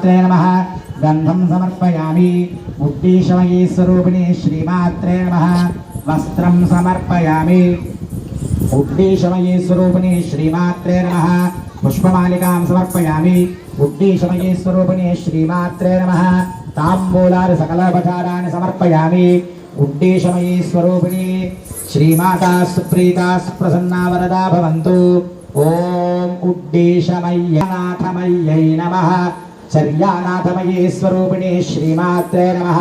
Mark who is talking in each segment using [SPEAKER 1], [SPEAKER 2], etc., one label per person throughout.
[SPEAKER 1] श्रीमात्रे नमः गन्धं समर्पयामि उद्दीशमयी स्वरूपिणी श्रीमात्रे नमः वस्त्रं समर्पयामि उद्दीशमयी स्वरूपिणी श्रीमात्रे नमः पुष्पमालिकां समर्पयामि उद्दीशमयी स्वरूपिणी श्रीमात्रे नमः ताम्बूलानि सकलोपचाराणि समर्पयामि उद्दीशमयी स्वरूपिणी श्रीमाता सुप्रीता सुप्रसन्ना वरदा भवन्तु। ओम उद्दीशमय्यनाथमय्यै नमः चर्यानाथमयी स्वरूपिणी श्रीमात्रे नमः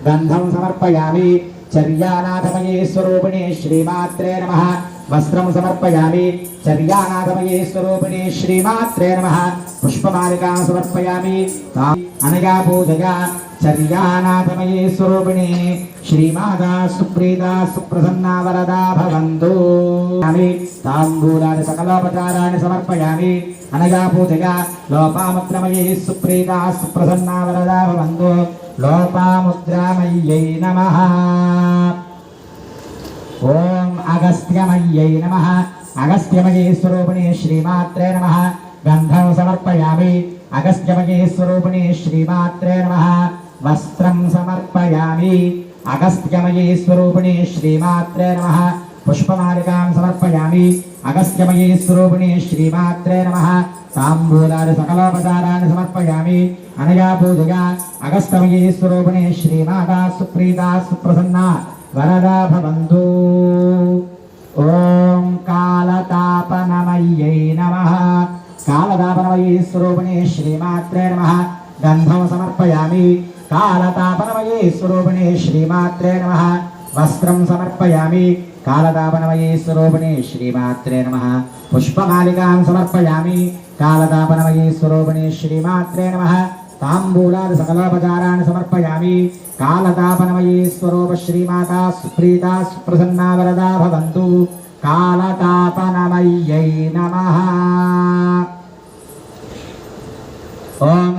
[SPEAKER 1] गन्धं समर्पयामि चर्यानाथमयी स्वरूपिणी श्रीमात्रे नमः वस्त्रं समर्पयामि चर्यानाथमयी स्वरूपिणी श्रीमात्रे नमः पुष्पमालिकां समर्पयामि अनया पूजया चर्यानाथमयी स्वरूपिणी श्रीमाता सुप्रीता सुप्रसन्ना वरदा भवन्तु। ताम्बूलानि सकलोपचाराणि समर्पयामि अनया पूजया लोपामुद्रामयी सुप्रीता सुप्रसन्ना वरदा भवन्तु। लोपामुद्रामय्यै नमः। ओम अगस्त्यमय्यै नमः अगस्त्यमयी स्वरूपिणी श्रीमात्रे नमः गन्धं समर्पयामि अगस्त्यमयी स्वरूपिणी श्रीमात्रे नमः वस्त्रं समर्पयामि अगस्त्यमयी स्वरूपिणी श्रीमात्रे नमः पुष्पमालिकां समर्पयामि अगस्त्यमयी स्वरूपिणी श्रीमात्रे नमः ताम्बूलानि सकलोपचाराणि समर्पयामि अनया पूजया अगस्त्यमयी स्वरूपिणी श्रीमाता सुप्रीता सुप्रसन्ना वरदा भवन्तु। ओम कालतापनमय्यै नमः कालतापनमयी स्वरूपिणी श्रीमात्रे नमः गन्धं समर्पयामि कालतापनमयी स्वरूपिणी श्रीमात्रे नमः वस्त्रं समर्पयामि कालतापनमयी स्वरूपिणी श्रीमात्रे नमः पुष्पमालिकां समर्पयामि कालतापनमयी स्वरूपिणी श्रीमात्रे नमः ताम्बूलानि सकलोपचाराणि समर्पयामि कालतापनमयी स्वरूप श्रीमाता सुप्रीता सुप्रसन्ना वरदा भवन्तु। कालतापनमय्यै नमः। ओम